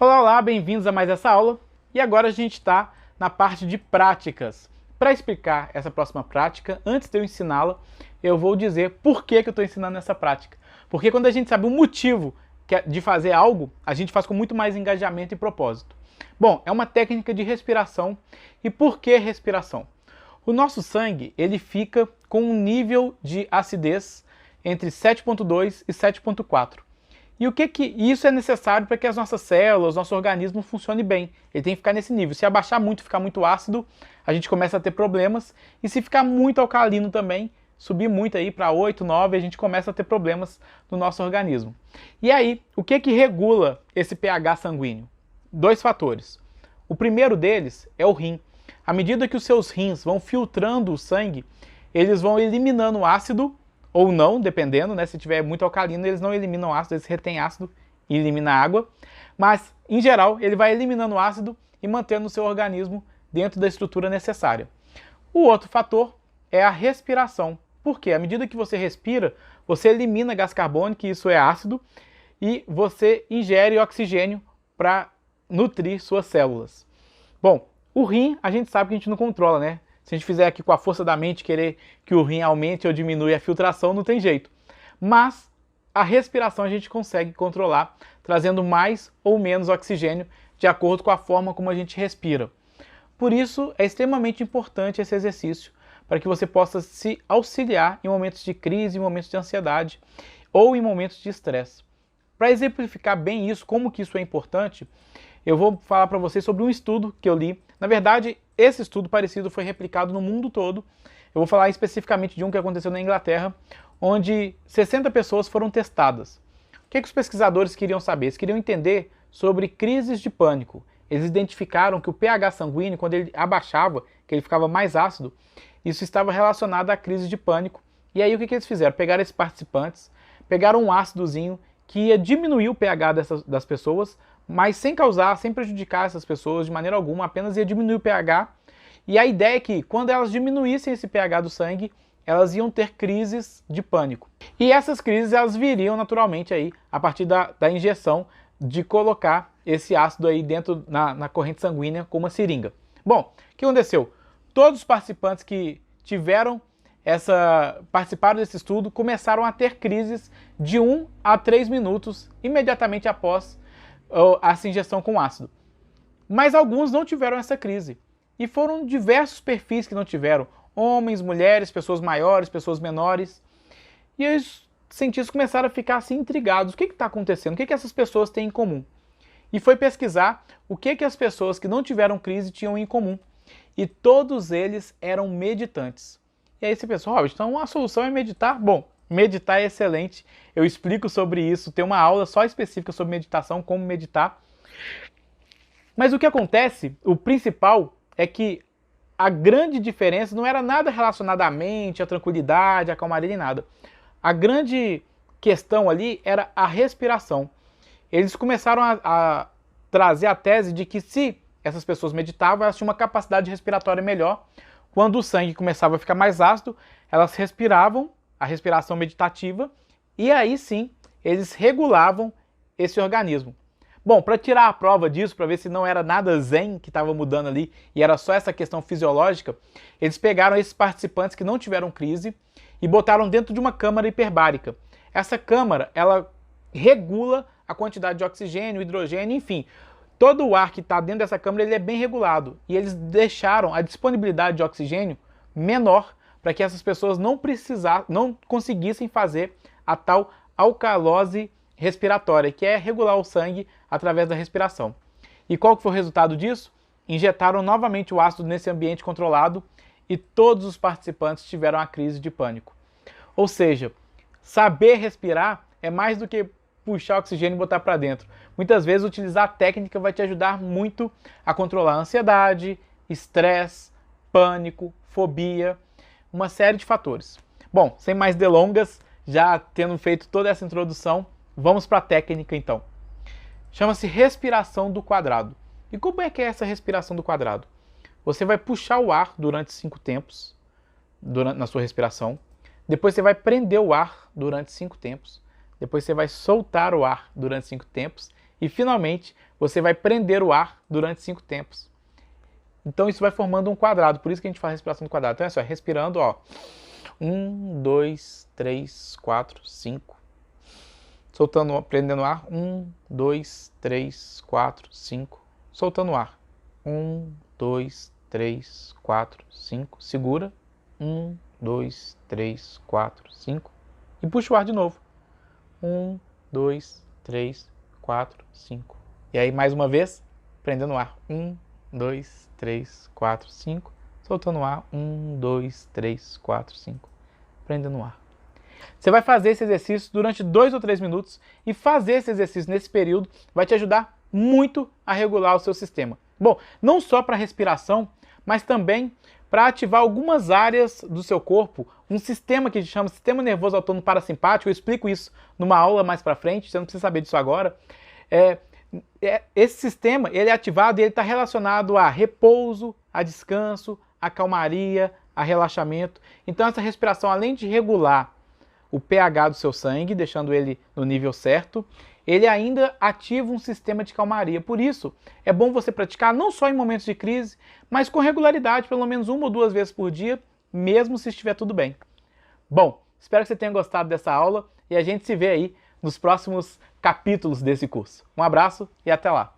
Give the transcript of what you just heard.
Olá, olá, bem-vindos a mais essa aula. E agora a gente está na parte de práticas. Para explicar essa próxima prática, antes de eu ensiná-la, eu vou dizer por que eu estou ensinando essa prática. Porque quando a gente sabe o motivo de fazer algo, a gente faz com muito mais engajamento e propósito. Bom, é uma técnica de respiração. E por que respiração? O nosso sangue, ele fica com um nível de acidez entre 7,2 e 7,4. E o que isso é necessário para que as nossas células, nosso organismo funcione bem? Ele tem que ficar nesse nível. Se abaixar muito, ficar muito ácido, a gente começa a ter problemas. E se ficar muito alcalino também, subir muito aí para 8, 9, a gente começa a ter problemas no nosso organismo. E aí, o que regula esse pH sanguíneo? Dois fatores. O primeiro deles é o rim. À medida que os seus rins vão filtrando o sangue, eles vão eliminando o ácido, ou não, dependendo, né? Se tiver muito alcalino, eles não eliminam ácido, eles retêm ácido e eliminam água. Mas, em geral, ele vai eliminando o ácido e mantendo o seu organismo dentro da estrutura necessária. O outro fator é a respiração. Por quê? À medida que você respira, você elimina gás carbônico, que isso é ácido, e você ingere oxigênio para nutrir suas células. Bom, o rim, a gente sabe que a gente não controla, né? Se a gente fizer aqui com a força da mente, querer que o rim aumente ou diminua a filtração, não tem jeito. Mas a respiração a gente consegue controlar, trazendo mais ou menos oxigênio de acordo com a forma como a gente respira. Por isso, é extremamente importante esse exercício, para que você possa se auxiliar em momentos de crise, em momentos de ansiedade ou em momentos de estresse. Para exemplificar bem isso, como que isso é importante, eu vou falar para vocês sobre um estudo que eu li. Na verdade, esse estudo parecido foi replicado no mundo todo. Eu vou falar especificamente de um que aconteceu na Inglaterra, onde 60 pessoas foram testadas. O que os pesquisadores queriam saber? Eles queriam entender sobre crises de pânico. Eles identificaram que o pH sanguíneo, quando ele abaixava, que ele ficava mais ácido, isso estava relacionado à crise de pânico. E aí o que eles fizeram? Pegaram esses participantes, pegaram um ácidozinho que ia diminuir o pH das pessoas, mas sem causar, sem prejudicar essas pessoas de maneira alguma, apenas ia diminuir o pH. E a ideia é que quando elas diminuíssem esse pH do sangue, elas iam ter crises de pânico. E essas crises elas viriam naturalmente aí a partir da injeção de colocar esse ácido aí dentro na corrente sanguínea com uma seringa. Bom, o que aconteceu? Todos os participantes que participaram desse estudo começaram a ter crises de 1 a 3 minutos imediatamente após essa injeção com ácido. Mas alguns não tiveram essa crise. E foram diversos perfis que não tiveram. Homens, mulheres, pessoas maiores, pessoas menores. E os cientistas começaram a ficar assim intrigados. O que está acontecendo? O que essas pessoas têm em comum? E foi pesquisar o que as pessoas que não tiveram crise tinham em comum. E todos eles eram meditantes. E aí você pensou, Robert, então a solução é meditar? Bom, meditar é excelente, eu explico sobre isso, tem uma aula só específica sobre meditação, como meditar. Mas o que acontece, o principal, é que a grande diferença não era nada relacionado à mente, à tranquilidade, à calmaria nem nada. A grande questão ali era a respiração. Eles começaram a trazer a tese de que se essas pessoas meditavam, elas tinham uma capacidade respiratória melhor. Quando o sangue começava a ficar mais ácido, elas respiravam, a respiração meditativa, e aí sim, eles regulavam esse organismo. Bom, para tirar a prova disso, para ver se não era nada zen que estava mudando ali, e era só essa questão fisiológica, eles pegaram esses participantes que não tiveram crise e botaram dentro de uma câmara hiperbárica. Essa câmara, ela regula a quantidade de oxigênio, hidrogênio, enfim, todo o ar que está dentro dessa câmara ele é bem regulado, e eles deixaram a disponibilidade de oxigênio menor, para que essas pessoas não conseguissem fazer a tal alcalose respiratória, que é regular o sangue através da respiração. E qual que foi o resultado disso? Injetaram novamente o ácido nesse ambiente controlado e todos os participantes tiveram a crise de pânico. Ou seja, saber respirar é mais do que puxar oxigênio e botar para dentro. Muitas vezes utilizar a técnica vai te ajudar muito a controlar a ansiedade, estresse, pânico, fobia, uma série de fatores. Bom, sem mais delongas, já tendo feito toda essa introdução, vamos para a técnica então. Chama-se respiração do quadrado. E como é que é essa respiração do quadrado? Você vai puxar o ar durante 5 tempos na sua respiração, depois você vai prender o ar durante 5 tempos, depois você vai soltar o ar durante 5 tempos e finalmente você vai prender o ar durante 5 tempos. Então isso vai formando um quadrado, por isso que a gente faz a respiração do quadrado. Então é só, respirando, ó. 1, 2, 3, 4, 5. Soltando, prendendo o ar. 1, 2, 3, 4, 5. Soltando o ar. 1, 2, 3, 4, 5. Segura. 1, 2, 3, 4, 5. E puxa o ar de novo. 1, 2, 3, 4, 5. E aí, mais uma vez, prendendo o ar. 1, 2, 3, 4, 5. Soltando o ar. 1, 2, 3, 4, 5. Prendendo o ar. Você vai fazer esse exercício durante 2 ou 3 minutos e fazer esse exercício nesse período vai te ajudar muito a regular o seu sistema. Bom, não só para respiração, mas também para ativar algumas áreas do seu corpo, um sistema que a gente chama Sistema Nervoso Autônomo Parasimpático. Eu explico isso numa aula mais para frente, você não precisa saber disso agora. Esse sistema ele é ativado e ele está relacionado a repouso, a descanso, a calmaria, a relaxamento. Então essa respiração, além de regular o pH do seu sangue, deixando ele no nível certo, ele ainda ativa um sistema de calmaria. Por isso, é bom você praticar não só em momentos de crise, mas com regularidade, pelo menos 1 ou 2 vezes por dia, mesmo se estiver tudo bem. Bom, espero que você tenha gostado dessa aula e a gente se vê aí nos próximos capítulos desse curso. Um abraço e até lá!